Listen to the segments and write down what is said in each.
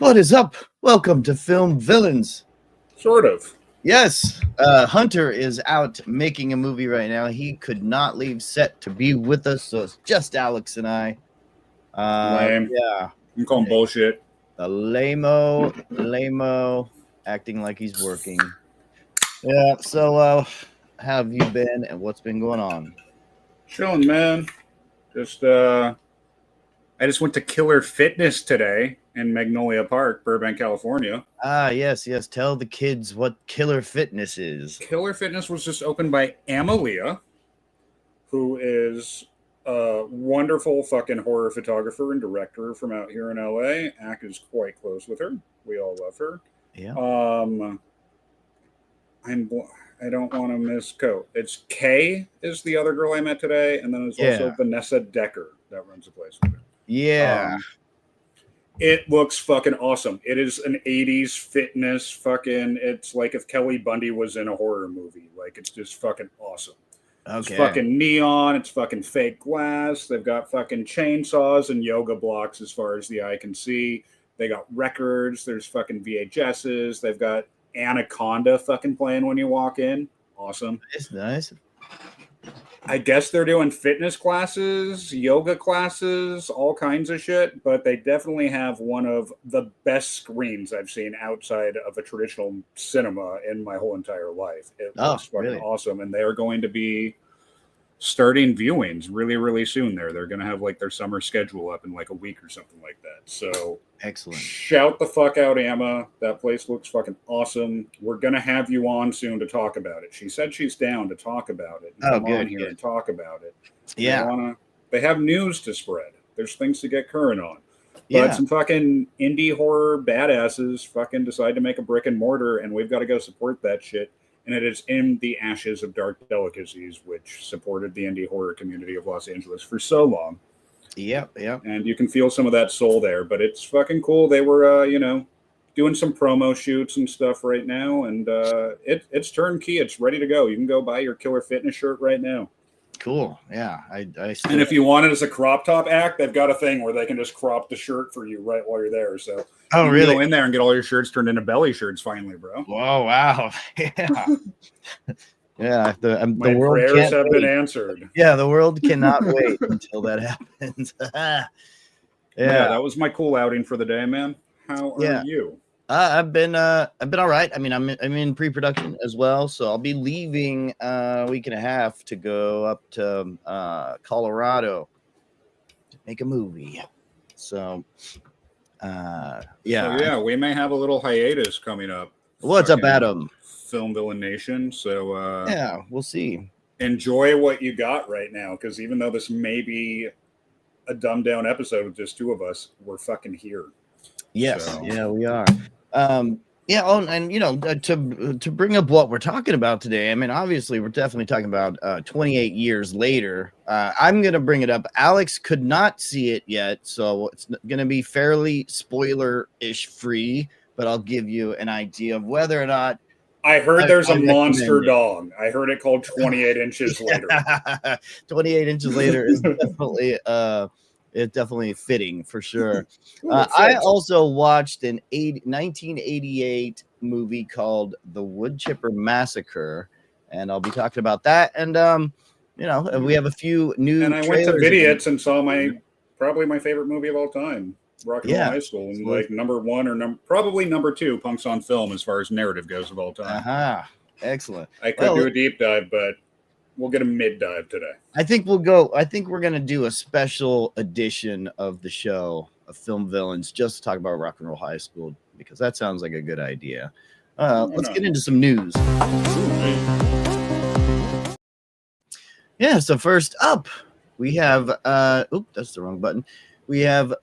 What is up? Welcome to Film Villains. Sort of. Yes, Hunter is out making a movie right now. He could not leave set to be with us, so it's just Alex and I. Lame. Yeah, I'm calling bullshit. the lame-o, acting like he's working. Yeah, so how have you been and what's been going on? Chilling, man. I just went to Killer Fitness today in Magnolia Park, Burbank, California. Yes. Tell the kids what Killer Fitness is. Killer Fitness was just opened by Amalia, who is a wonderful fucking horror photographer and director from out here in LA. Ack is quite close with her. We all love her. Yeah. I don't want to misquote. It's Kay is the other girl I met today, and then there's also Vanessa Decker that runs the place with her. Yeah. It looks fucking awesome. It is an 80s fitness fucking, it's like if Kelly Bundy was in a horror movie. Like, it's just fucking awesome. Okay. It's fucking neon. It's fucking fake glass. They've got fucking chainsaws and yoga blocks as far as the eye can see. They got records. There's fucking VHSs. They've got Anaconda fucking playing when you walk in. Awesome. It's nice. I guess they're doing fitness classes, yoga classes, all kinds of shit, but they definitely have one of the best screens I've seen outside of a traditional cinema in my whole entire life. It looks fucking awesome, and they're going to be starting viewings really, really soon there. They're going to have like their summer schedule up in like a week or something like that. So excellent. Shout the fuck out, Amma. That place looks fucking awesome. We're going to have you on soon to talk about it. She said she's down to talk about it. Come on here and talk about it. Yeah. They have news to spread. There's things to get current on. But some fucking indie horror badasses fucking decide to make a brick and mortar, and we've got to go support that shit. And it is in the ashes of Dark Delicacies, which supported the indie horror community of Los Angeles for so long. Yep. And you can feel some of that soul there, but it's fucking cool. They were, doing some promo shoots and stuff right now, and it's turnkey. It's ready to go. You can go buy your Killer Fitness shirt right now. Cool. Yeah. And if you want it as a crop top act, they've got a thing where they can just crop the shirt for you right while you're there. So you can really go in there and get all your shirts turned into belly shirts finally, bro. Whoa, wow. Yeah. Yeah. My prayers have been answered. Yeah, the world cannot wait until that happens. Yeah, that was my cool outing for the day, man. How are you? I've been all right. I mean, I'm in pre-production as well, so I'll be leaving a week and a half to go up to Colorado to make a movie. So, we may have a little hiatus coming up. What's up, Adam? Film Villain Nation. So, we'll see. Enjoy what you got right now, because even though this may be a dumbed down episode with just two of us, we're fucking here. Yes, yeah, we are. To bring up what we're talking about today, I mean, obviously, we're definitely talking about 28 years later. I'm going to bring it up. Alex could not see it yet, so it's going to be fairly spoiler-ish free, but I'll give you an idea of whether or not. I heard there's a monster dog. I heard it called 28 Inches Later. 28 Inches Later is definitely... it's definitely fitting for sure. I also watched an 1988 movie called The Wood Chipper Massacre, and I'll be talking about that. And we have a few new. And I went to Vidiots and saw probably my favorite movie of all time, Rock and Roll High School, and like number one or probably number two Punks on Film as far as narrative goes of all time. Excellent. I could do a deep dive, but we'll get a mid dive today. I think we're going to do a special edition of the show of Film Villains just to talk about Rock and Roll High School, because that sounds like a good idea. Let's get into some news. Yeah, so first up, we have that's the wrong button. We have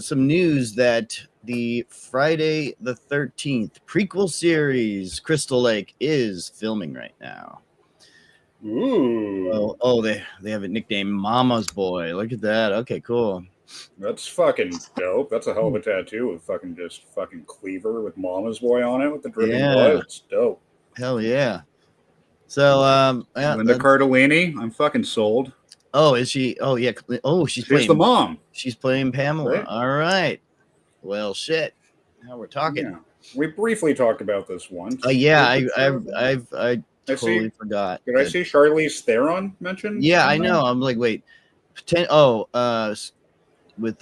some news that the Friday the 13th prequel series Crystal Lake is filming right now. Ooh. They have it nicknamed Mama's Boy. Look at that. Okay, cool. That's fucking dope. That's a hell of a tattoo with fucking cleaver with Mama's Boy on it with the dripping blood. It's dope. Hell yeah. So Linda Cardellini, I'm fucking sold. Oh, is she? Oh yeah. Oh, she's playing the mom. She's playing Pamela. Right. All right. Well, shit. Now we're talking. Yeah. We briefly talked about this once. Yeah, I totally forgot. Did I see Charlize Theron mentioned? Yeah, I know. I'm like, wait, with the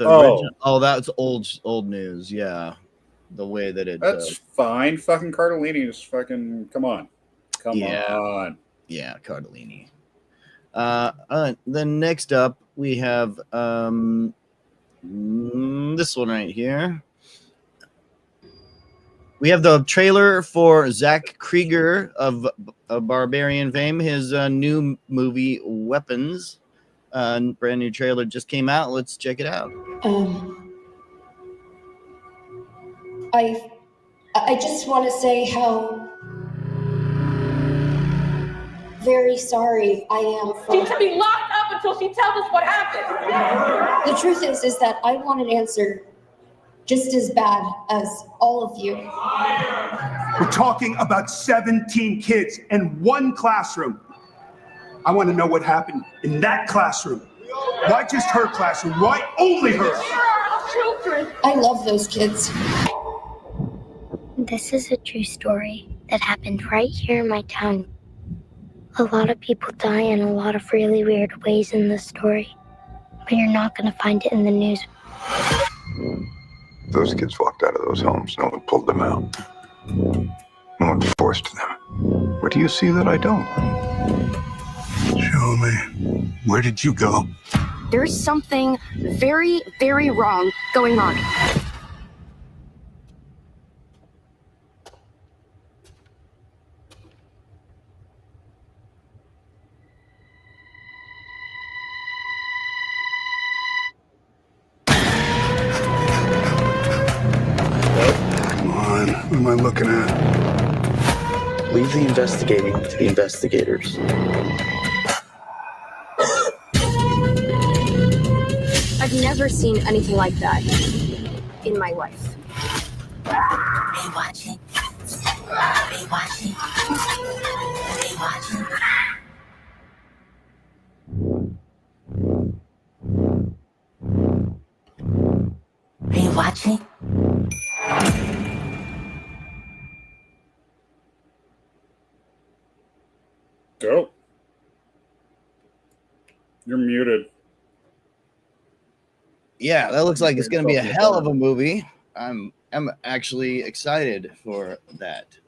original. Oh, that's old news. Yeah, the way that it. That's fine. Fucking Cardellini is fucking. Come on. Yeah, Cardellini. Then next up we have this one right here. We have the trailer for Zach Krieger of Barbarian fame, his new movie Weapons. Brand new trailer just came out. Let's check it out. I just want to say how very sorry I am for. She should be locked up until she tells us what happened. The truth is that I want an answer just as bad as all of you. We're talking about 17 kids in one classroom. I want to know what happened in that classroom. Why just her classroom? Why only her? Here are our children. I love those kids. This is a true story that happened right here in my town. A lot of people die in a lot of really weird ways in this story, but you're not going to find it in the news. Those kids walked out of those homes. No one pulled them out. No one forced them. What do you see that I don't? Show me. Where did you go? There's something very, very wrong going on. What am I looking at? Leave the investigating to the investigators. I've never seen anything like that in my life. Are you watching? Are you watching? Are you watching? Are you watching? Dope. You're muted. Yeah, that looks like it's going to be a hell of a movie. I'm actually excited for that.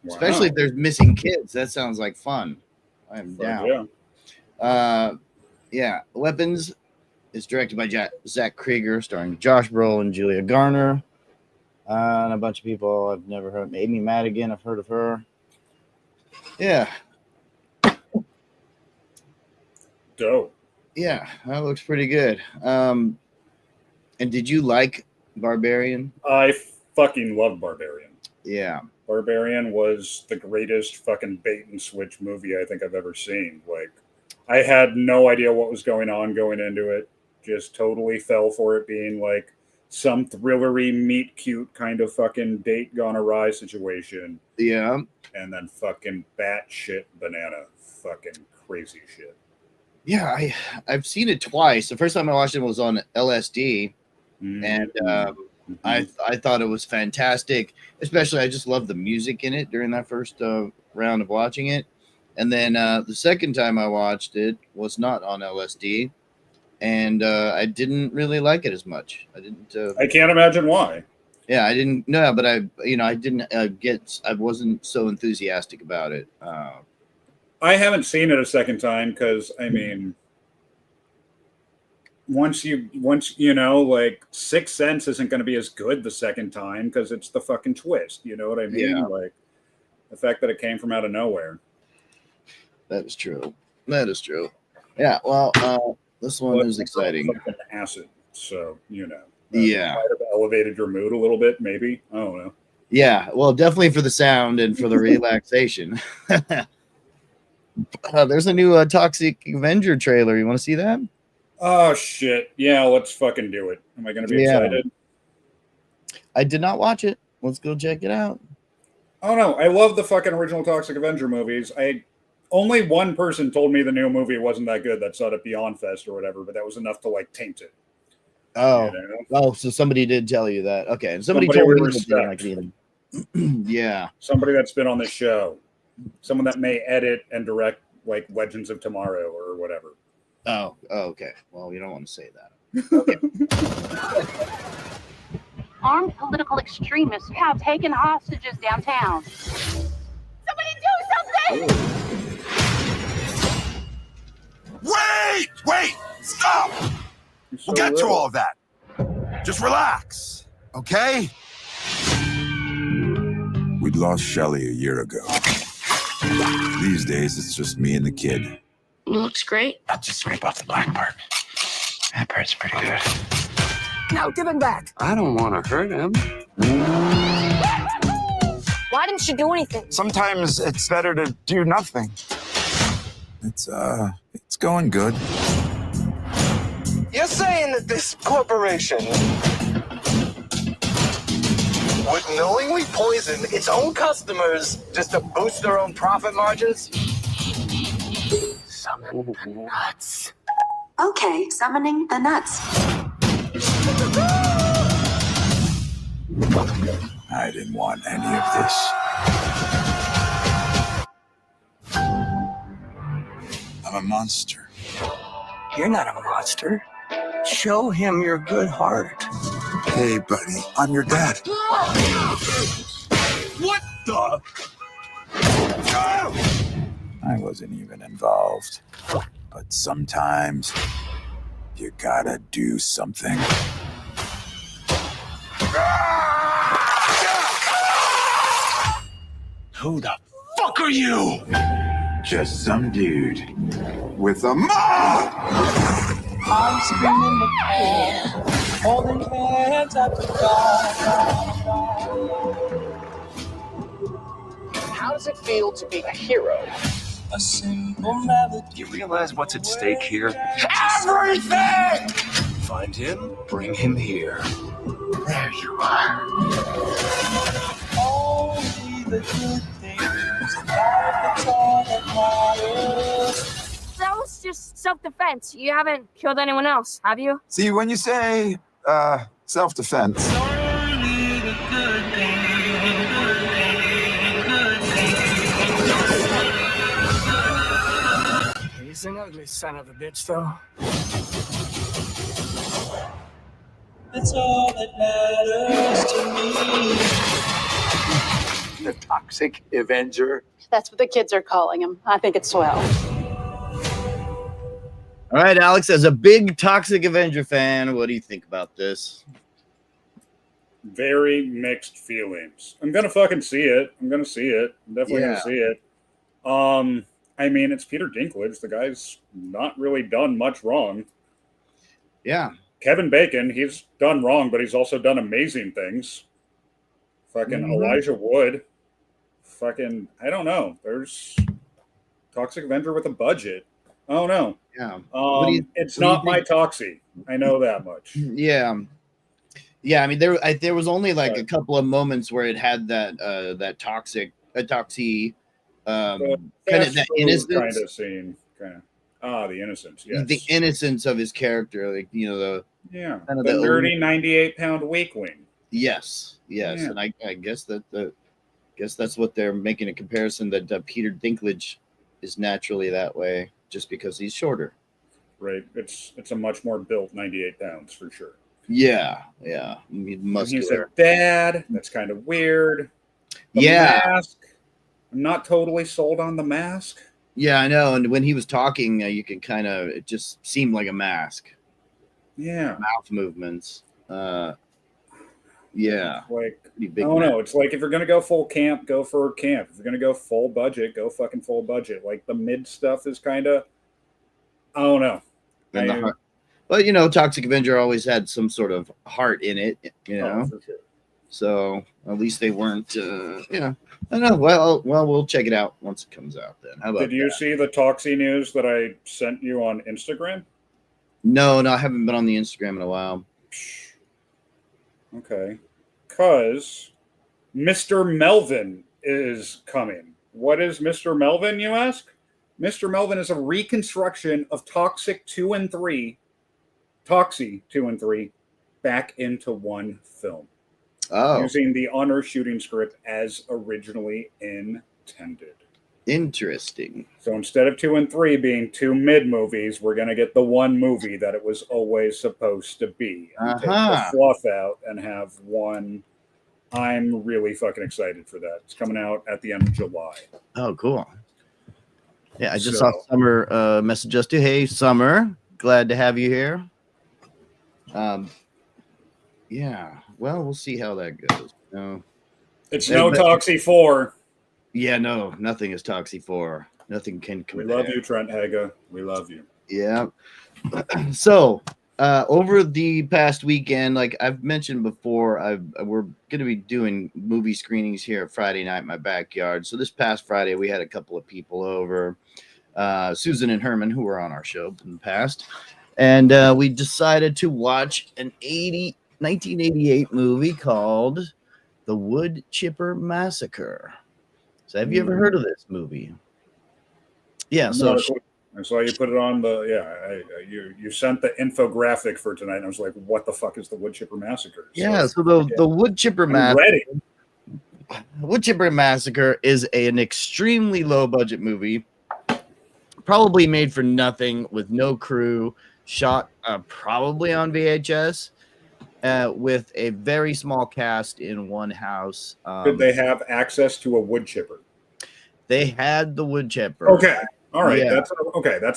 Wow. Especially if there's missing kids. That sounds like fun. I'm down. Yeah. Weapons is directed by Zach Krieger, starring Josh Brolin, Julia Garner, and a bunch of people I've never heard of. Amy Madigan, I've heard of her. Yeah. Dope. Yeah, that looks pretty good. And did you like Barbarian? I fucking love Barbarian. Yeah. Barbarian was the greatest fucking bait and switch movie I think I've ever seen. Like, I had no idea what was going on going into it. Just totally fell for it being like some thrillery meet cute kind of fucking date gone awry situation. Yeah. And then fucking batshit banana fucking crazy shit. Yeah, I've seen it twice. The first time I watched it was on LSD, and I thought it was fantastic. Especially, I just loved the music in it during that first round of watching it. And then the second time I watched it was not on LSD, and I didn't really like it as much. I didn't. I can't imagine why. Yeah, I didn't. No, but I didn't I wasn't so enthusiastic about it. I haven't seen it a second time because, I mean, once you know, like, Sixth Sense isn't going to be as good the second time because it's the fucking twist. You know what I mean? Yeah. Like, the fact that it came from out of nowhere. That is true. That is true. Yeah. Well, this one is exciting. Acid, so you know. Yeah. Might have elevated your mood a little bit, maybe. I don't know. Yeah. Well, definitely for the sound and for the relaxation. There's a new Toxic Avenger trailer. You want to see that? Oh, shit. Yeah, let's fucking do it. Am I going to be excited? I did not watch it. Let's go check it out. Oh, no. I love the fucking original Toxic Avenger movies. Only one person told me the new movie wasn't that good that saw it at Beyond Fest or whatever, but that was enough to, like, taint it. Oh, You know? oh, so somebody did tell you that. Okay, and somebody Somebody told we me that they didn't like respect. it either. Yeah. Somebody that's been on the show. Someone that may edit and direct like Legends of Tomorrow or whatever. Oh, okay. Well, you don't want to say that. Okay. Armed political extremists have taken hostages downtown. Somebody do something! Wait! Stop! We'll get to all of that. Just relax, okay? We'd lost Shelley a year ago. These days, it's just me and the kid. Looks great. I'll just scrape off the black part. That part's pretty good. No, give him back. I don't want to hurt him. Why didn't you do anything? Sometimes it's better to do nothing. It's going good. You're saying that this corporation would knowingly poison its own customers just to boost their own profit margins? Summon the nuts. Okay, summoning the nuts. I didn't want any of this. I'm a monster. You're not a monster. Show him your good heart. Hey, buddy, I'm your dad. What the? I wasn't even involved. But sometimes you gotta do something. Who the fuck are you? Just some dude with a mom! I'm screaming the fear, holding hands at the How does it feel to be a hero? A simple melody. Do you realize what's at stake here? Everything! Find him, bring him here. There you are. Only the good things, that's all that matters. That was just self-defense. You haven't killed anyone else, have you? See, when you say, self-defense, Only the good things, He's an ugly son of a bitch, though. that's all that matters to me. The Toxic Avenger. That's what the kids are calling him. I think it's swell. All right, Alex, as a big Toxic Avenger fan, what do you think about this? Very mixed feelings. I'm gonna fucking see it. I'm definitely gonna see it. I mean, it's Peter Dinklage. The guy's not really done much wrong. Yeah. Kevin Bacon, he's done wrong, but he's also done amazing things. Fucking Elijah Wood. Fucking, I don't know. There's Toxic Avenger with a budget. I don't know. Yeah. It's not my Toxie. I know that much. Yeah. Yeah, I mean, there was only like a couple of moments where it had that Toxie kind of that innocence kind of scene. The innocence. Yes. The innocence of his character, like, you know, the kind of the nerdy 98-pound weakling. Yes. Yeah. And I guess that's what they're making a comparison, that Peter Dinklage is naturally that way just because he's shorter. Right. It's a much more built 98 pounds for sure. Yeah. He said, "Dad, that's kind of weird." The mask. I'm not totally sold on the mask. Yeah, I know. And when he was talking, you can kind of, it just seemed like a mask. Yeah. Mouth movements. Yeah. Like, I don't know. It's like, if you're going to go full camp, go for camp. If you're going to go full budget, go fucking full budget. Like, the mid stuff is kind of, I don't know. Well, you know, Toxic Avenger always had some sort of heart in it, you know. For sure. So at least they weren't, I don't know. Well, we'll check it out once it comes out then. How about Did you see the Toxie news that I sent you on Instagram? No, I haven't been on the Instagram in a while. Okay. Because Mr. Melvin is coming. What is Mr. Melvin, you ask? Mr. Melvin is a reconstruction of Toxie 2 and 3, back into one film. Oh, Using the honor shooting script as originally intended. interesting. So instead of 2 and 3 being 2 mid movies, we're going to get the one movie that it was always supposed to be. And take the fluff out and have one. I'm really fucking excited for that. It's coming out at the end of July. Oh, cool. Yeah, I just saw Summer message us to, hey, Summer, glad to have you here. Yeah, well, we'll see how that goes. No, it's no Toxie 4. Yeah, no, nothing is Toxie 4. Nothing can compare. We love you, Trent Haga. We love you. Yeah. So, over the past weekend, like I've mentioned before, we're going to be doing movie screenings here at Friday night in my backyard. So this past Friday, we had a couple of people over, Susan and Herman, who were on our show in the past. And we decided to watch an 1988 movie called The Wood Chipper Massacre. So have you ever heard of this movie? Yeah. So I saw you put it on the you sent the infographic for tonight. And I was like, what the fuck is the Wood Chipper Massacre? Yeah. So the Wood Chipper Massacre. Wood Chipper Massacre is an extremely low budget movie, probably made for nothing, with no crew, shot probably on VHS, with a very small cast in one house. Did they have access to a wood chipper? They had the wood chipper. Okay. All right. Yeah. That's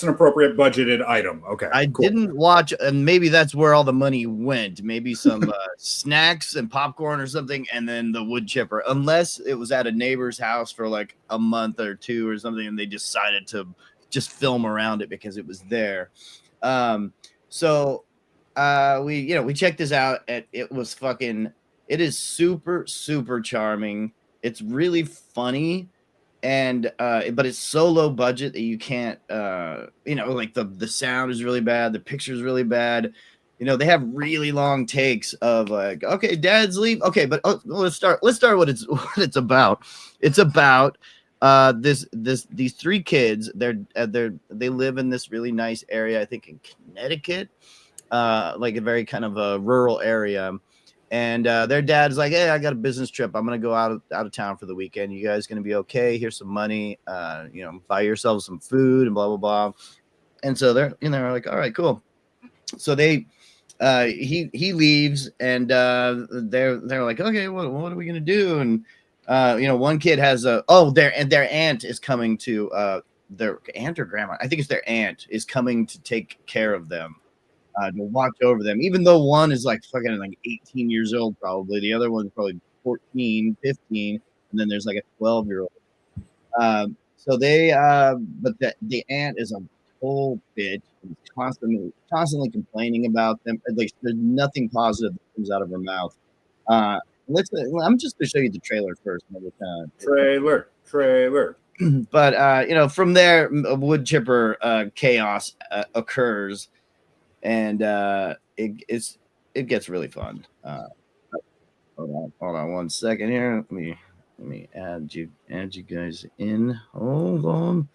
an appropriate budgeted item. Okay. I didn't watch, and maybe that's where all the money went. Maybe some snacks and popcorn or something, and then the wood chipper. Unless it was at a neighbor's house for like a month or two or something, and they decided to just film around it because it was there. So we checked this out, and it is super, super charming. It's really funny. And but it's so low budget that you can't like the sound is really bad, the picture is really bad. They have really long takes of like, okay, dad's leave. Okay, but let's start what it's about. It's about these three kids. They live in this really nice area, I think in Connecticut, like a very kind of a rural area. And their dad's like, hey, I got a business trip. I'm going to go out of town for the weekend. You guys going to be okay? Here's some money. Buy yourselves some food and blah, blah, blah. And so they're like, all right, cool. So he leaves, and they're like, okay, what are we going to do? And, one kid has their aunt is coming to their aunt or grandma. I think it's their aunt is coming to take care of them. To watch over them, even though one is like fucking like 18 years old, probably. The other one's probably 14, 15, and then there's like a 12-year-old. So they, but the aunt is a whole bitch, constantly complaining about them. Like there's nothing positive that comes out of her mouth. I'm just gonna show you the trailer first. Trailer. But from there, a wood chipper chaos occurs. And it gets really fun. Hold on 1 second here. Let me add you guys in. Hold on.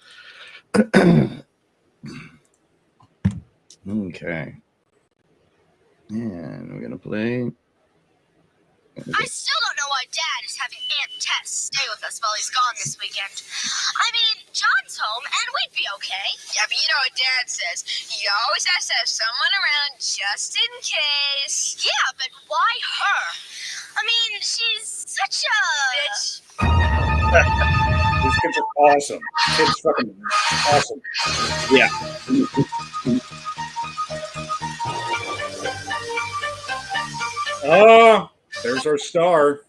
Okay. And we're gonna play. I still don't know why Dad is having Aunt Tess stay with us while he's gone this weekend. I mean, John's home and we'd be okay. Yeah, but you know what Dad says. He always has to have someone around just in case. Yeah, but why her? I mean, she's such a bitch. These kids are awesome. Kids fucking awesome. Yeah. There's our star.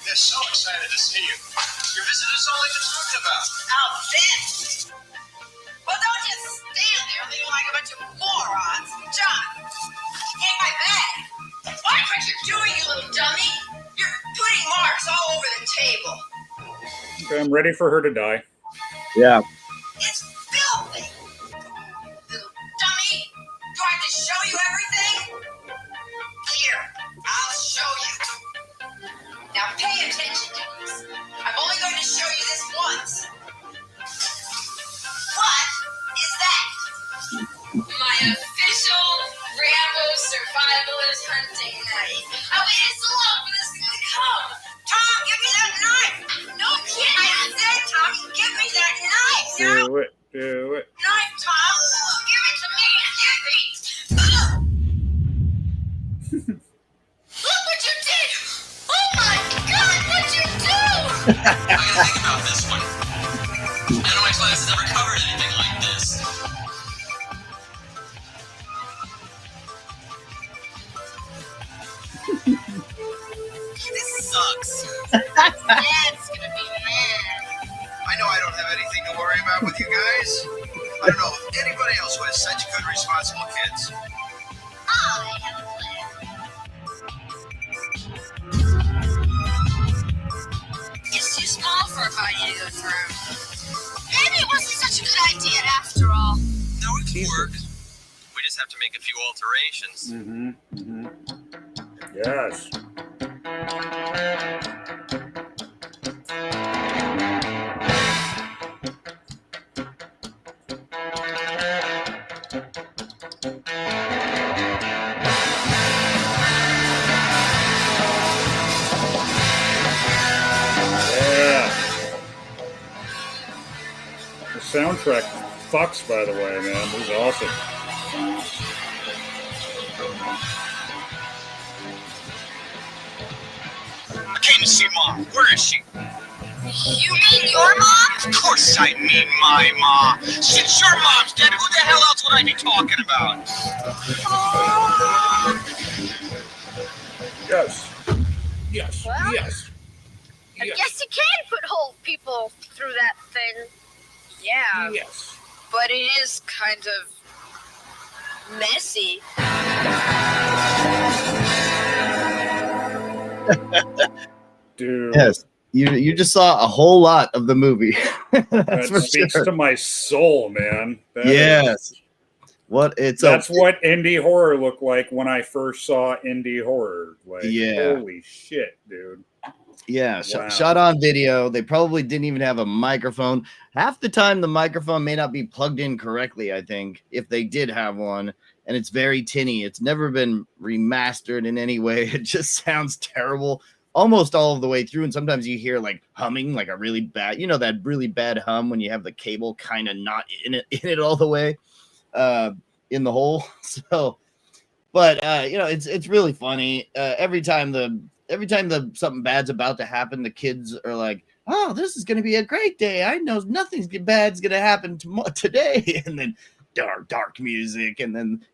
They're so excited to see you. Your visitors all even talking about. Oh, bitch! Well, don't just stand there looking like a bunch of morons. John, take my bag. Watch what you're doing, you little dummy. You're putting marks all over the table. Okay, I'm ready for her to die. Yeah. It's filthy. Little dummy. Do I have to show you everything? Here, I'll show you. Now pay attention to this. I'm only going to show you this once. What is that? My official This sucks. Dad's gonna be mad. I know I don't have anything to worry about with you guys. I don't know if anybody else who has such good, responsible kids. I have a plan. It's too small for a party to go through. Maybe it wasn't such a good idea after all. No, it can work. We just have to make a few alterations. Yes. The soundtrack fucks, by the way, man. This is awesome. I came to see Mom. Where is she? You mean your mom? Of course I mean my mom. Since your mom's dead, who the hell else would I be talking about? Yes. Yes. Well, yes. I guess you can put whole people through that thing. Yeah. Yes. But it is kind of messy. Dude. Yes. You just saw a whole lot of the movie. That speaks to my soul, man. Yes. That's what indie horror looked like when I first saw indie horror. Like, holy shit, dude. Yeah, Wow. shot on video. They probably didn't even have a microphone. Half the time, the microphone may not be plugged in correctly, I think, if they did have one. And it's very tinny. It's never been remastered in any way. It just sounds terrible almost all of the way through. And sometimes you hear like humming, like a really bad, that really bad hum when you have the cable kind of not in it all the way in the hole. So, but it's really funny. Every time something bad's about to happen, the kids are like, "Oh, this is going to be a great day. I know nothing bad's going to happen today." And then dark music, and then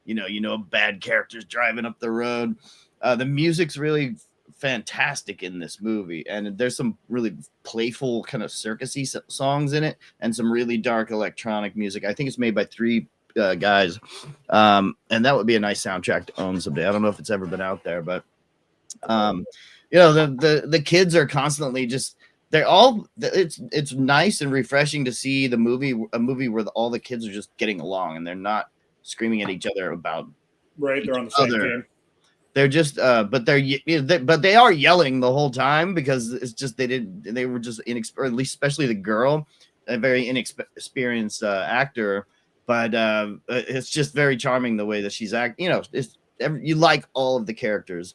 bad characters driving up the road. The music's really fantastic in this movie, and there's some really playful kind of circusy songs in it, and some really dark electronic music. I think it's made by 3 guys, and that would be a nice soundtrack to own someday. I don't know if it's ever been out there, but the kids are constantly it's nice and refreshing to see a movie where all the kids are just getting along and they're not screaming at each other about they're on the same team. They're just but they are yelling the whole time, because it's just they were just or at least especially the girl, a very inexperienced actor, but it's just very charming the way that she's you like all of the characters,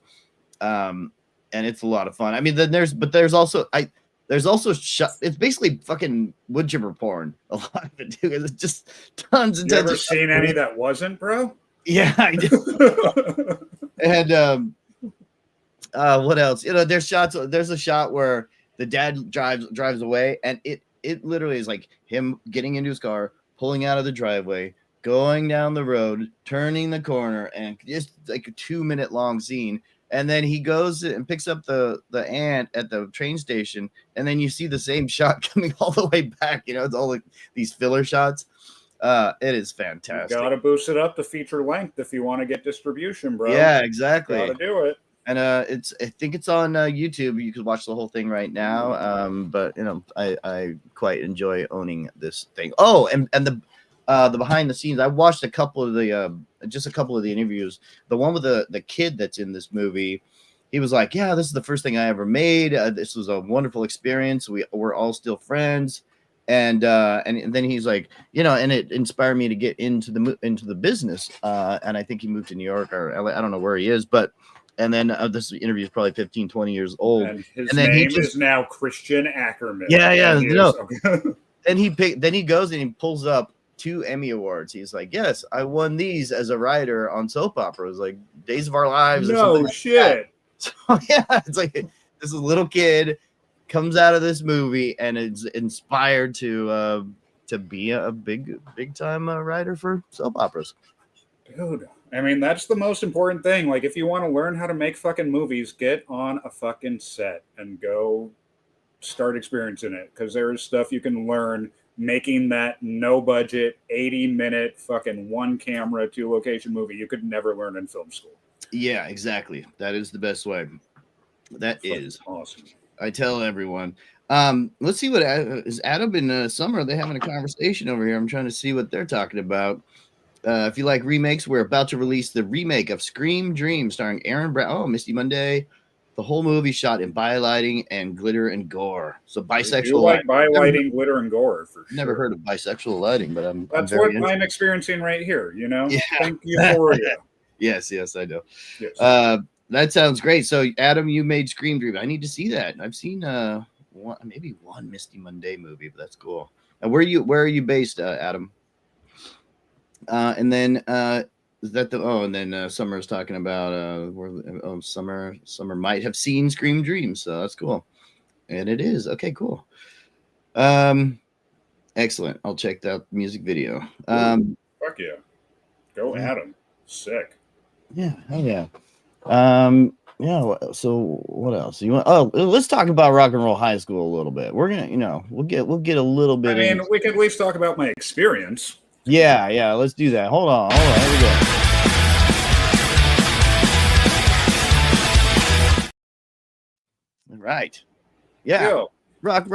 and it's a lot of fun. I mean, there's also it's basically fucking wood chipper porn, a lot of it too. It's just tons and you tons. Ever of seen any that wasn't, bro? Yeah, I do. And what else? There's a shot where the dad drives away, and it literally is like him getting into his car, pulling out of the driveway, going down the road, turning the corner, and just like a 2-minute long scene. And then he goes and picks up the aunt at the train station, and then you see the same shot coming all the way back. It's all like these filler shots. It is fantastic. You gotta boost it up to feature length if you want to get distribution, bro. Yeah, exactly. Gotta do it. And I think it's on YouTube. You could watch the whole thing right now. But I quite enjoy owning this thing. Oh, and the behind the scenes, I watched a couple of the interviews. The one with the kid that's in this movie, he was like, "Yeah, this is the first thing I ever made. This was a wonderful experience. We're all still friends." And then he's like, and it inspired me to get into the business. And I think he moved to New York or LA. I don't know where he is, but. And then this interview is probably 15, 20 years old. And his name is now Christian Ackerman. Yeah. And he goes and he pulls up 2 Emmy Awards. He's like, "Yes, I won these as a writer on soap operas, like Days of Our Lives." No shit. So yeah, it's like this little kid comes out of this movie and is inspired to be a big time writer for soap operas. Dude, I mean, that's the most important thing. Like, if you want to learn how to make fucking movies, get on a fucking set and go start experiencing it. Because there is stuff you can learn making that no budget, 80-minute fucking one camera, 2 location movie you could never learn in film school. Yeah, exactly. That is the best way. That is awesome. I tell everyone. Let's see what is Adam and Summer. Are they having a conversation over here? I'm trying to see what they're talking about. If you like remakes, we're about to release the remake of Scream Dream starring Aaron Brown. Oh, Misty Monday. The whole movie shot in bylighting and glitter and gore. So bisexual. You like bylighting, glitter, and gore for sure. Never heard of bisexual lighting, but That's what I'm experiencing right here. You know, yeah. Thank you for you. Yes, I know. Yes. That sounds great. So, Adam, you made Scream Dream. I need to see that. I've seen maybe one Misty Monday movie, but that's cool. And where are you based, Adam? And then is that the and then Summer's talking about Summer might have seen Scream Dream, so that's cool. And it is. Okay, cool. Excellent. I'll check that music video. Fuck yeah. Go Adam. Sick. Yeah, hell yeah. Yeah, so what else? You want let's talk about Rock and Roll High School a little bit. We're gonna, we'll get a little bit. I mean, we can at least talk about my experience. Yeah, let's do that. Hold on, here we go. All right. Yeah. Yo. Rock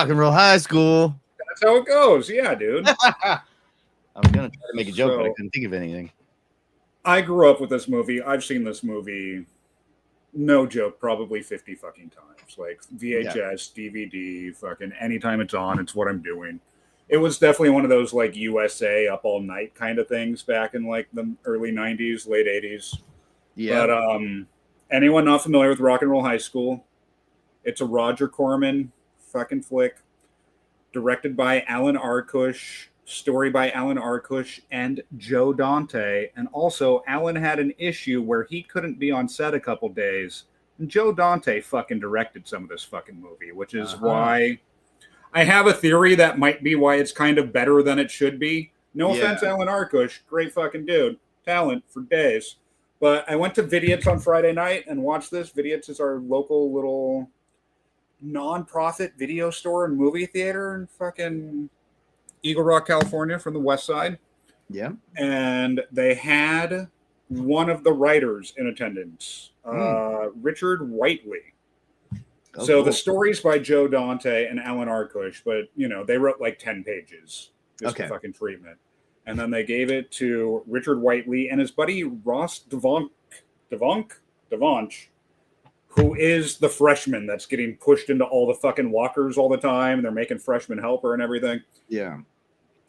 and Roll High School. That's how it goes. Yeah, dude. I was gonna try to make a joke, but I couldn't think of anything. I grew up with this movie. I've seen this movie, no joke, probably 50 fucking times. Like VHS, DVD, fucking anytime it's on, it's what I'm doing. It was definitely one of those like USA up all night kind of things back in like the early 90s, late 80s. Yeah. But anyone not familiar with Rock and Roll High School, it's a Roger Corman fucking flick, directed by Alan Arkush, story by Alan Arkush and Joe Dante. And also, Alan had an issue where he couldn't be on set a couple days. And Joe Dante fucking directed some of this fucking movie, which is why I have a theory that might be why it's kind of better than it should be. No offense, Alan Arkush. Great fucking dude. Talent for days. But I went to Vidiots on Friday night and watched this. Vidiots is our local little non-profit video store and movie theater in fucking Eagle Rock, California, from the west side. Yeah. And they had one of the writers in attendance, Richard Whiteley. So the story's by Joe Dante and Alan Arkush, but, you know, they wrote like 10 pages just for fucking treatment. And then they gave it to Richard Whiteley and his buddy Ross Devonch, who is the freshman that's getting pushed into all the fucking lockers all the time. They're making freshman helper and everything. Yeah.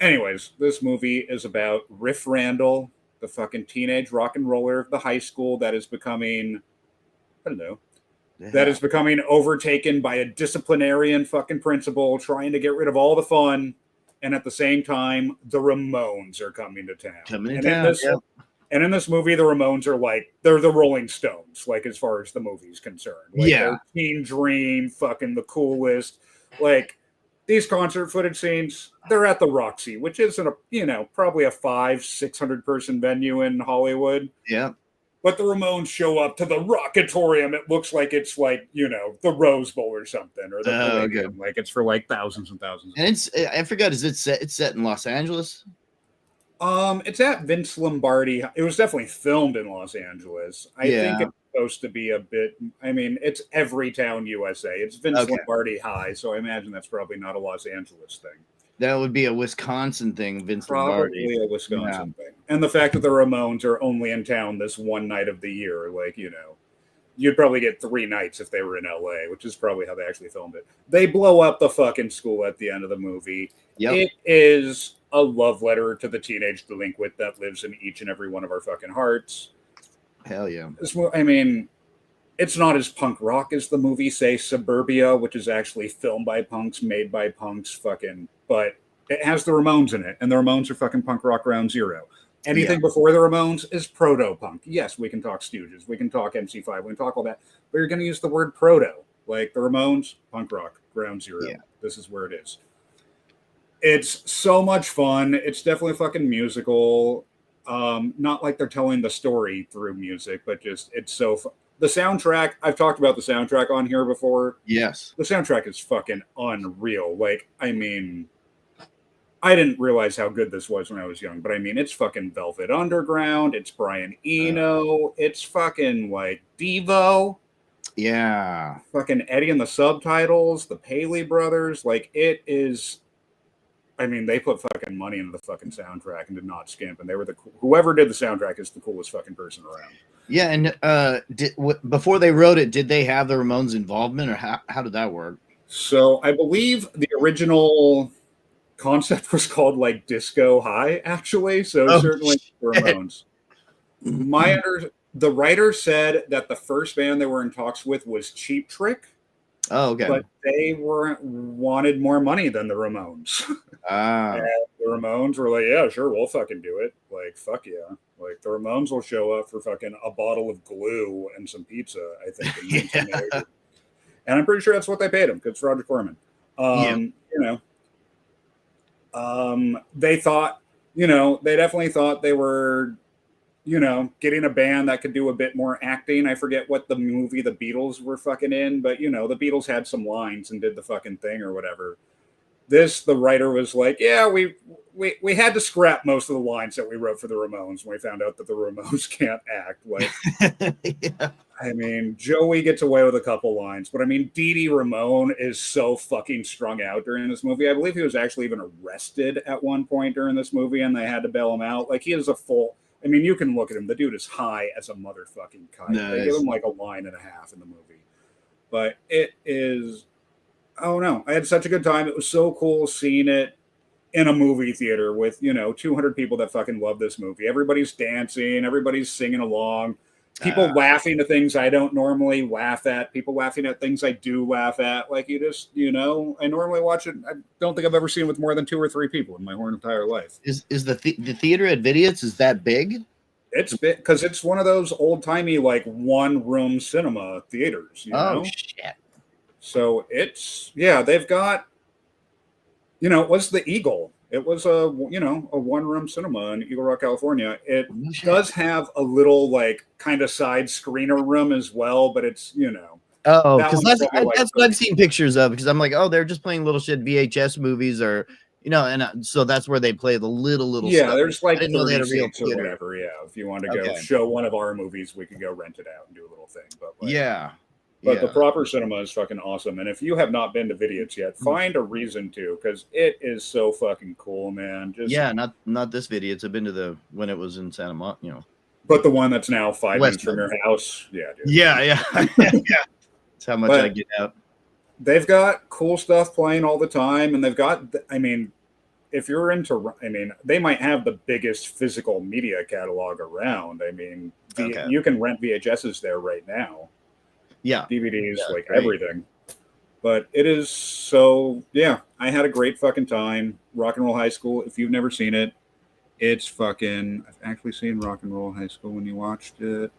Anyways, this movie is about Riff Randall, the fucking teenage rock and roller of the high school that is becoming, that is becoming overtaken by a disciplinarian fucking principal trying to get rid of all the fun. And at the same time, the Ramones are coming to town. And in this movie, the Ramones are like, they're the Rolling Stones, like, as far as the movie's concerned. Like, they're Teen Dream, fucking the coolest. Like, these concert footage scenes, they're at the Roxy, which is, probably a 500-600 person venue in Hollywood. Yeah. But the Ramones show up to the Rockatorium. It looks like it's like, the Rose Bowl or something, or the Palladium. Like it's for like thousands and thousands. And I forgot, it's set in Los Angeles? It's at Vince Lombardi. It was definitely filmed in Los Angeles. I think it's supposed to be a bit. I mean, it's every town USA. It's Vince Lombardi High, so I imagine that's probably not a Los Angeles thing. That would be a Wisconsin thing, Vince Lombardi. Probably a Wisconsin thing. And the fact that the Ramones are only in town this one night of the year, like, you'd probably get 3 nights if they were in LA, which is probably how they actually filmed it. They blow up the fucking school at the end of the movie. Yep. It is a love letter to the teenage delinquent that lives in each and every one of our fucking hearts. Hell yeah. I mean, it's not as punk rock as the movie, say, Suburbia, which is actually filmed by punks, made by punks, but it has the Ramones in it, and the Ramones are fucking punk rock ground zero. Anything before the Ramones is proto-punk. Yes, we can talk Stooges, we can talk MC5, we can talk all that, but you're going to use the word proto. Like the Ramones, punk rock, ground zero. Yeah. This is where it is. It's so much fun. It's definitely a fucking musical. Not like they're telling the story through music, but just it's so fun. The soundtrack, I've talked about the soundtrack on here before. Yes. The soundtrack is fucking unreal. Like, I mean, I didn't realize how good this was when I was young, but I mean, it's fucking Velvet Underground. It's Brian Eno. It's fucking like Devo. Yeah. Fucking Eddie and the Subtitles, the Paley brothers. Like, it is. I mean, they put fucking money into the fucking soundtrack and did not skimp. And they were whoever did the soundtrack is the coolest fucking person around. Yeah, and before they wrote it, did they have the Ramones' involvement, or how did that work? So I believe the original concept was called like Disco High, actually. So certainly the Ramones. The writer said that the first band they were in talks with was Cheap Trick. Oh, okay. But they wanted more money than the Ramones. And the Ramones were like, yeah, sure, we'll fucking do it. Like, fuck yeah. Like, the Ramones will show up for fucking a bottle of glue and some pizza, I think. And I'm pretty sure that's what they paid him, because it's Roger Corman. You know, they thought, you know, they definitely thought they were, you know, getting a band that could do a bit more acting. I forget what the movie the Beatles were fucking in, but, you know, the Beatles had some lines and did the fucking thing or whatever. The writer was like, yeah, we had to scrap most of the lines that we wrote for the Ramones when we found out that the Ramones can't act. Like, yeah. I mean, Joey gets away with a couple lines, but I mean, Dee Dee Ramone is so fucking strung out during this movie. I believe he was actually even arrested at one point during this movie, and they had to bail him out. Like, he is a full. I mean, you can look at him. The dude is high as a motherfucking kite. Nice. They give him like a line and a half in the movie, but it is. Oh no, I had such a good time. It was so cool seeing it in a movie theater with, you know, 200 people that fucking love this movie. Everybody's dancing, everybody's singing along, people laughing at things I don't normally laugh at, people laughing at things I do laugh at. Like, you just, you know, I normally watch it. I don't think I've ever seen it with more than 2 or 3 people in my whole entire life. Is the theater at Vidiots, is that big? It's big because it's one of those old timey, like, one room cinema theaters. You know? Shit. So it's, yeah, they've got, you know, it was the Eagle. It was a, you know, a one-room cinema in Eagle Rock, California. It does have a little, like, kind of side screener room as well, but it's, you know. Oh, because that's what I've seen pictures of, because I'm like, oh, they're just playing little shit VHS movies, or, you know, and so that's where they play the little yeah, stuff. there's like 36 or whatever. Yeah, if you want to go show one of our movies, we could go rent it out and do a little thing. But like, But the proper cinema is fucking awesome. And if you have not been to Vidiots yet, find a reason to, because it is so fucking cool, man. Just, not this Vidiots. I've been to when it was in Santa Monica, you know. But the one that's now 5 minutes from your house. Yeah, dude. Yeah. That's how much I get out. They've got cool stuff playing all the time. And they've got, I mean, if you're into, I mean, they might have the biggest physical media catalog around. I mean, you can rent VHSs there right now. Yeah, DVDs, like everything. But it is so, yeah, I had a great fucking time. Rock and Roll High School, if you've never seen it, it's fucking, I've actually seen Rock and Roll High School when you watched it.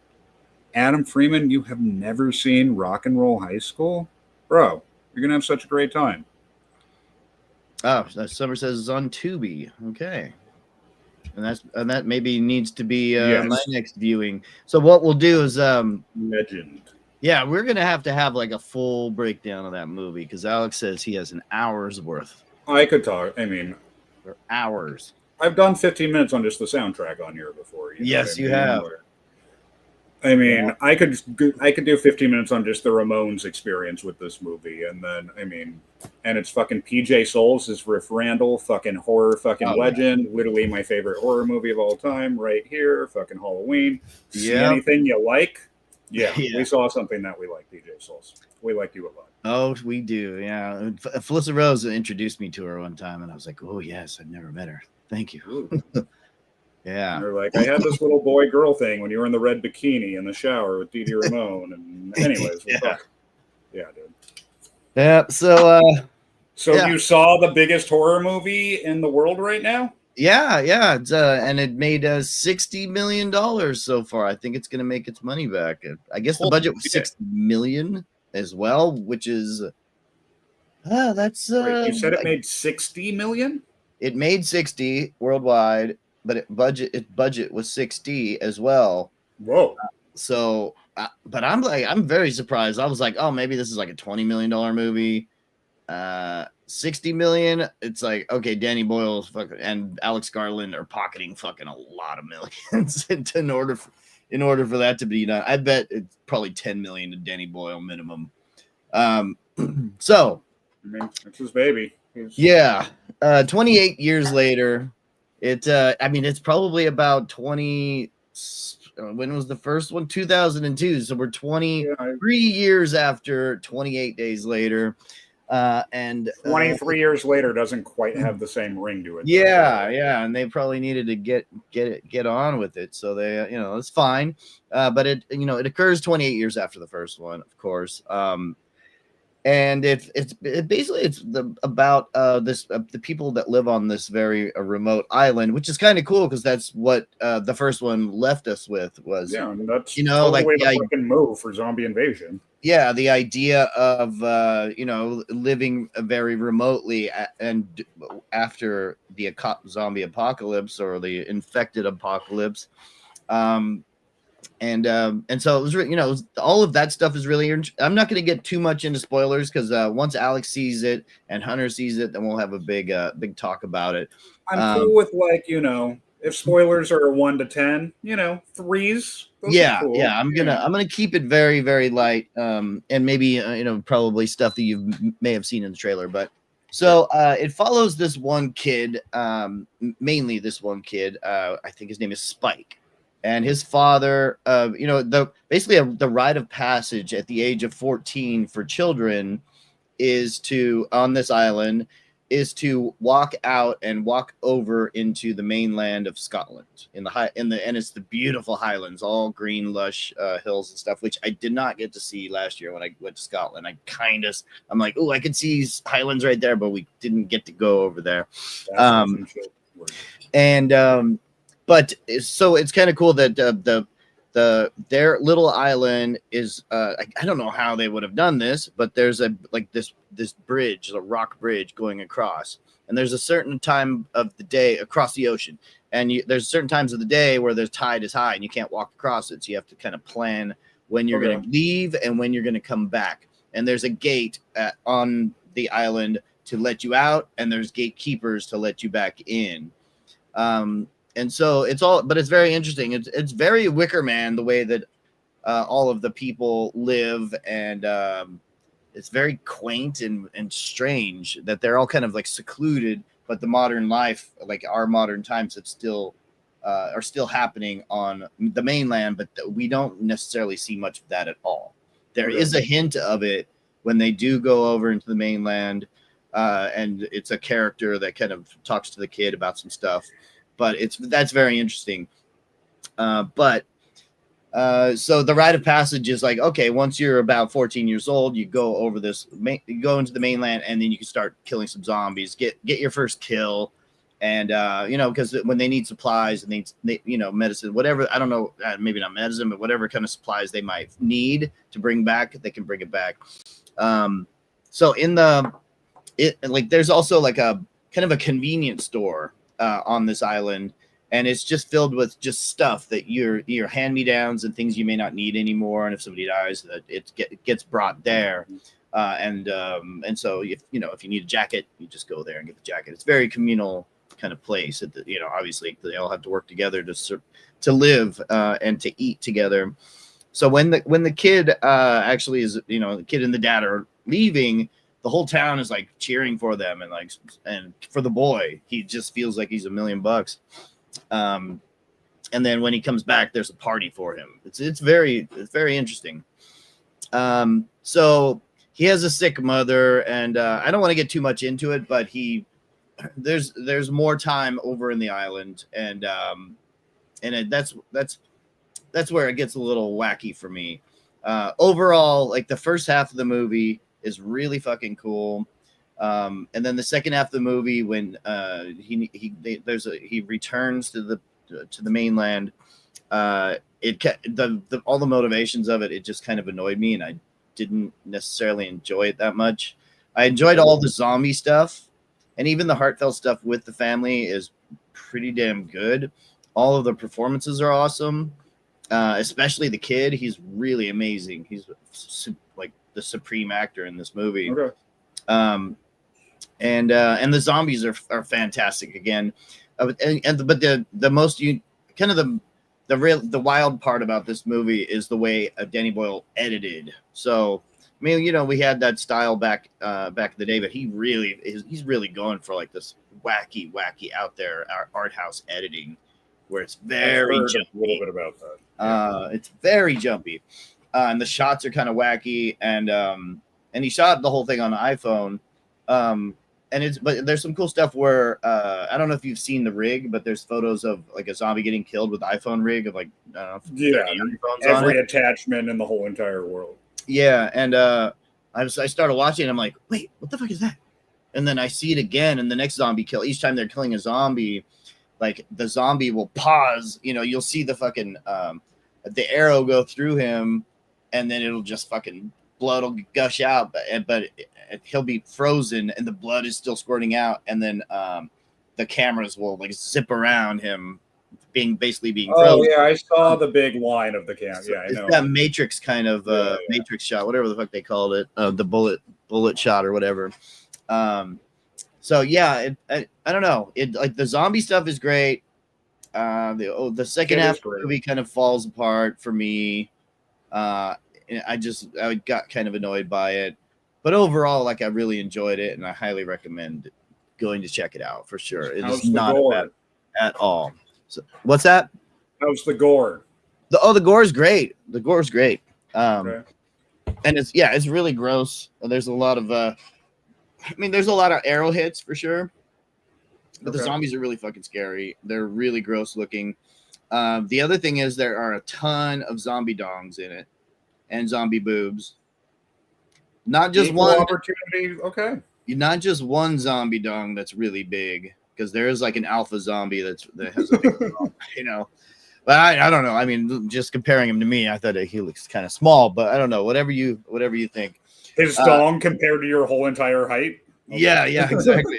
Adam Freeman, you have never seen Rock and Roll High School? Bro, you're going to have such a great time. Oh, Summer says it's on Tubi. Okay. And that maybe needs to be my next viewing. So what we'll do is Legend. Yeah, we're gonna have to have like a full breakdown of that movie, because Alex says he has an hour's worth. I could talk. I mean, for hours. I've done 15 minutes on just the soundtrack on here before. Yes, you have. I mean, I could do 15 minutes on just the Ramones experience with this movie, and then and it's fucking PJ Souls is Riff Randall, fucking horror, fucking legend, literally my favorite horror movie of all time, right here, fucking Halloween. See anything you like? Yeah, we saw something that we like, PJ Souls. We like you a lot. Oh, we do, yeah. Felissa Rose introduced me to her one time, and I was like, oh, yes, I've never met her. Thank you. Yeah. They're like, I had this little boy-girl thing when you were in the red bikini in the shower with Dee Dee Ramone. And anyways, dude. Yeah, so you saw the biggest horror movie in the world right now? Yeah. It's, and it made $60 million so far. I think it's going to make its money back. I guess the budget was $60 million as well, which is that's. Wait, you said it made $60 million? It made 60 worldwide, but its budget was 60 as well. Whoa. So, but I'm very surprised. I was like, oh, maybe this is like a $20 million movie. 60 million. It's like, okay, Danny Boyle and Alex Garland are pocketing fucking a lot of millions in order for that to be done. I bet it's probably 10 million to Danny Boyle minimum. So, I mean, it's his baby. Yeah. 28 years later, I mean, it's probably about 20. When was the first one? 2002. So we're 23 years after, 28 days later. And 23 years later doesn't quite have the same ring to it. Yeah, and they probably needed to get on with it. So they, it's fine. But it occurs 28 years after the first one, of course. And it's about the people that live on this very remote island, which is kind of cool because that's what the first one left us with was. Yeah, and that's totally like the fucking move for zombie invasion. Yeah, the idea of living very remotely and after the zombie apocalypse or the infected apocalypse. And so it was, all of that stuff is really. I'm not going to get too much into spoilers because once Alex sees it and Hunter sees it, then we'll have a big talk about it. I'm cool with if spoilers are 1 to 10, 3s. Yeah, cool. yeah. I'm gonna keep it very, very light. And maybe probably stuff that you may have seen in the trailer, but. So it follows this one kid, mainly this one kid. I think his name is Spike. And his father, basically the rite of passage at the age of 14 for children on this island is to walk out and walk over into the mainland of Scotland and it's the beautiful highlands, all green, lush hills and stuff, which I did not get to see last year when I went to Scotland. I'm like, oh, I could see highlands right there, but we didn't get to go over there. But so it's kind of cool that their little island is I don't know how they would have done this, but there's this bridge, a rock bridge going across, and there's a certain time of the day across the ocean, and there's certain times of the day where the tide is high and you can't walk across it, so you have to kind of plan when you're going to leave and when you're going to come back. And there's a gate on the island to let you out, and there's gatekeepers to let you back in. And so but it's very interesting. It's very Wicker Man, the way that all of the people live, and it's very quaint and strange that they're all kind of like secluded, but the modern life, like our modern times, that still are still happening on the mainland, but we don't necessarily see much of that at all. There is a hint of it when they do go over into the mainland, and it's a character that kind of talks to the kid about some stuff. But that's very interesting. So the rite of passage is like, okay, once you're about 14 years old, you go over you go into the mainland, and then you can start killing some zombies, get your first kill. And, because when they need supplies and they medicine, whatever, I don't know, maybe not medicine, but whatever kind of supplies they might need to bring back, they can bring it back. So there's also like a kind of a convenience store on this island, and it's just filled with just stuff that your hand-me-downs and things you may not need anymore, and if somebody dies, that it gets brought there. And so if you need a jacket, you just go there and get the jacket. It's very communal kind of place. Obviously they all have to work together to live and to eat together. So when the kid actually is, the kid and the dad are leaving, the whole town is like cheering for them and for the boy. He just feels like he's $1 million. And then when he comes back, there's a party for him. It's very interesting. So he has a sick mother, and I don't want to get too much into it, but there's more time over in the island, and that's where it gets a little wacky for me. Overall, like the first half of the movie is really fucking cool, and then the second half of the movie, when he returns to the mainland, all the motivations of it just kind of annoyed me, and I didn't necessarily enjoy it that much. I enjoyed all the zombie stuff, and even the heartfelt stuff with the family is pretty damn good. All of the performances are awesome, especially the kid. He's really amazing. He's like the supreme actor in this movie. Okay. And the zombies are fantastic again. But the most the wild part about this movie is the way Danny Boyle edited. So I mean, you know, we had that style back in the day, but he's really going for like this wacky out there art house editing, where it's very jumpy. A little bit about that. It's very jumpy, and the shots are kind of wacky, and he shot the whole thing on an iPhone. But there's some cool stuff where I don't know if you've seen the rig, but there's photos of like a zombie getting killed with the iPhone rig of like I don't know, every attachment in the whole entire world. Yeah, and I started watching and I'm like, wait, what the fuck is that? And then I see it again, and the next zombie kill. Each time they're killing a zombie, like the zombie will pause. You know, you'll see the fucking the arrow go through him, and then it'll just fucking blood will gush out, but he'll be frozen and the blood is still squirting out, and then the cameras will like zip around him basically being frozen. Oh yeah, I saw the big line of the camera. Yeah, I know. It's that Matrix kind of Matrix shot, whatever the fuck they called it, the bullet shot or whatever. So yeah, I don't know. It like the zombie stuff is great. The second half of the movie kind of falls apart for me. I got kind of annoyed by it, but overall, like I really enjoyed it, and I highly recommend going to check it out for sure. It is not bad at all. So, what's that? How's the gore? The gore is great. The gore is great. Okay. And it's really gross. There's a lot of there's a lot of arrow hits for sure, but the zombies are really fucking scary. They're really gross looking. The other thing is there are a ton of zombie dongs in it. And zombie boobs. Not just equal one opportunity. Okay. Not just one zombie dong that's really big, because there is like an alpha zombie that has a big dong, you know. But I don't know. I mean, just comparing him to me, I thought he looks kind of small, but I don't know. Whatever you think. His dong compared to your whole entire height. Okay. Yeah, exactly.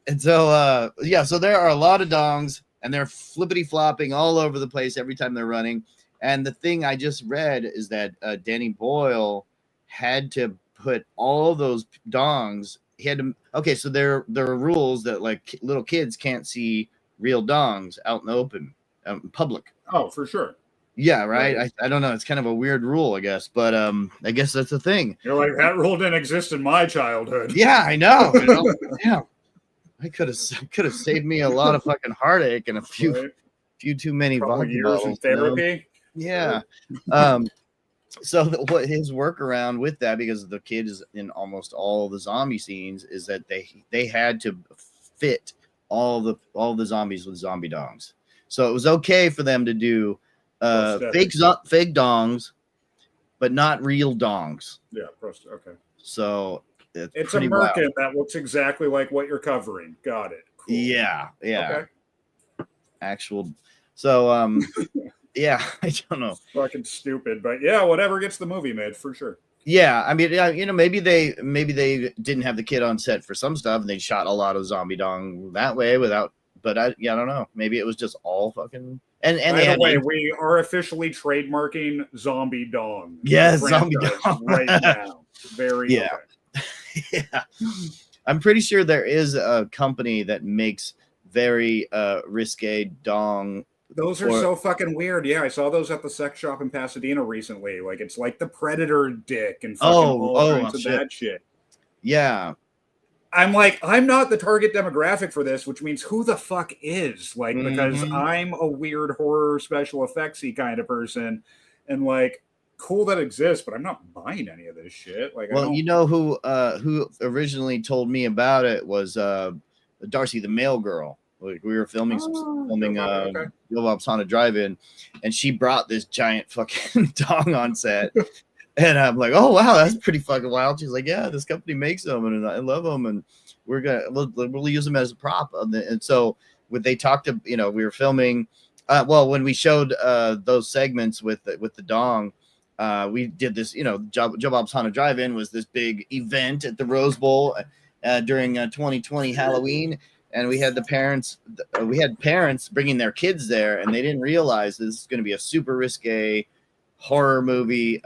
And so so there are a lot of dongs, and they're flippity flopping all over the place every time they're running. And the thing I just read is that Danny Boyle had to put all those dongs. He had to. Okay, so there are rules that like little kids can't see real dongs out in the open, out in public. Oh, for sure. Yeah, right. I don't know. It's kind of a weird rule, I guess, but I guess that's the thing. You're like, that rule didn't exist in my childhood. Yeah, I know. Yeah, I could have saved me a lot of fucking heartache and a few too many vodka years bottles, in therapy. Yeah. So what his workaround with that, because the kid is in almost all the zombie scenes, is that they had to fit all the zombies with zombie dongs. So it was okay for them to do fake dongs, but not real dongs. Yeah, okay. So it's a merkin that looks exactly like what you're covering. Got it. Cool. Yeah. Okay. Actual. So yeah, I don't know. Fucking stupid, but yeah, whatever gets the movie made for sure. Yeah, I mean, you know, maybe they didn't have the kid on set for some stuff, and they shot a lot of zombie dong that way without. But I don't know. Maybe it was just all fucking. And by the way, we are officially trademarking zombie dong. Yes, zombie dong right now. Very yeah. Okay. Yeah, I'm pretty sure there is a company that makes very risque dong. Those are so fucking weird. Yeah, I saw those at the sex shop in Pasadena recently. Like, it's like the Predator dick and fucking all kinds of that shit. Yeah. I'm like, I'm not the target demographic for this, which means who the fuck is? Like, because I'm a weird horror special effects-y kind of person. And like, cool that exists, but I'm not buying any of this shit. Like, well, you know who originally told me about it was Darcy the Mail Girl. Like, we were filming Bob's Haunted Drive-In, and she brought this giant fucking dong on set, and I'm like, oh wow, that's pretty fucking wild. She's like, yeah, this company makes them, and I love them, and we'll use them as a prop. And so when they talked to, you know, we were filming, when we showed those segments with the dong, we did this, you know, Joe Bob's Haunted Drive-In was this big event at the Rose Bowl. during 2020 Halloween, and we had parents bringing their kids there, and they didn't realize this is going to be a super risque horror movie,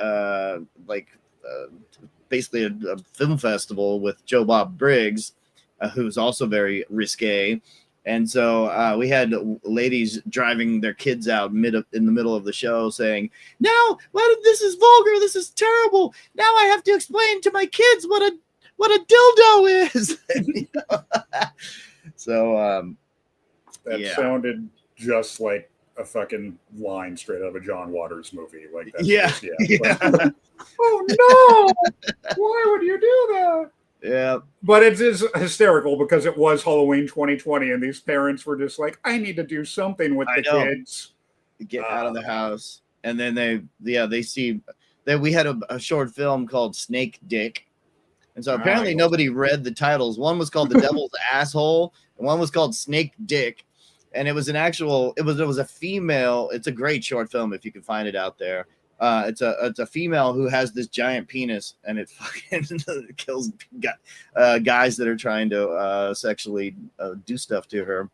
basically a film festival with Joe Bob Briggs, who's also very risque. And so we had ladies driving their kids out in the middle of the show saying, "No, this is vulgar. This is terrible. Now I have to explain to my kids what a dildo is." So that sounded just like a fucking line straight out of a John Waters movie. Like that. Yeah. Oh no! Why would you do that? Yeah, but it is hysterical because it was Halloween 2020, and these parents were just like, "I need to do something with the kids." Get out of the house, and then they see that we had a short film called Snake Dick, and so apparently nobody read the titles. One was called The Devil's Asshole, and one was called Snake Dick, and it was a female. It's a great short film if you can find it out there. It's a female who has this giant penis, and it fucking kills guys that are trying to sexually do stuff to her.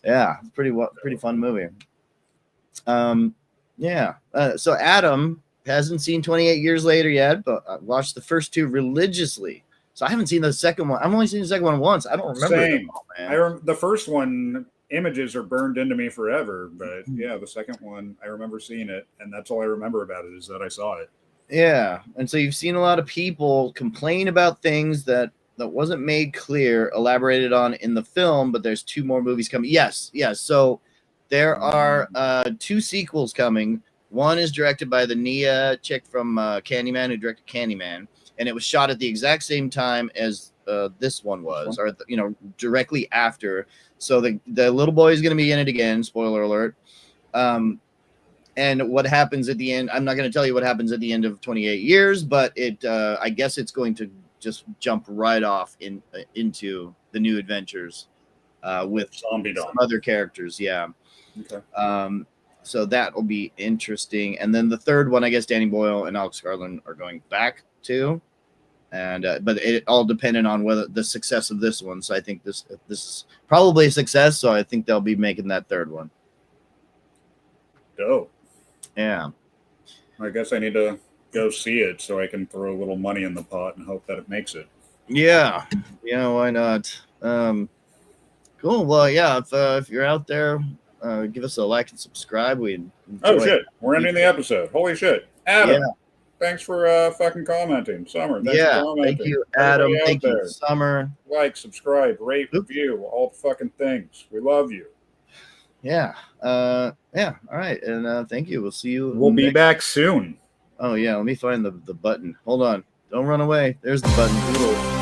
Yeah, pretty fun movie. So Adam hasn't seen 28 Years Later yet, but I watched the first two religiously. So I haven't seen the second one. I've only seen the second one once. I don't remember. Same. The first one. Images are burned into me forever, but yeah, the second one I remember seeing it, and that's all I remember about it is that I saw it. Yeah, and so you've seen a lot of people complain about things that wasn't made clear, elaborated on in the film, but there's two more movies coming. Yes. So there are 2 sequels coming. One is directed by the Nia chick from Candyman, who directed Candyman, and it was shot at the exact same time as this one was, or directly after. So the little boy is going to be in it again. Spoiler alert. And what happens at the end? I'm not going to tell you what happens at the end of 28 Years, but I guess it's going to just jump right off into the new adventures with some other characters. Yeah. Okay. So that will be interesting. And then the third one, I guess Danny Boyle and Alex Garland are going back to. And but it all depended on whether the success of this one. So I think this is probably a success. So I think they'll be making that third one. Dope. Yeah. I guess I need to go see it so I can throw a little money in the pot and hope that it makes it. Yeah. Why not? Cool. Well, yeah. If you're out there, give us a like and subscribe. Oh shit! We're ending the episode. Holy shit, Adam. Yeah. Thanks for fucking commenting. Summer, thanks for commenting. Thank you, Adam. Thank you, Summer. Like, subscribe, rate, review, all the fucking things. We love you. Yeah. All right. And thank you. We'll see you. We'll be back soon. Oh, yeah. Let me find the button. Hold on. Don't run away. There's the button.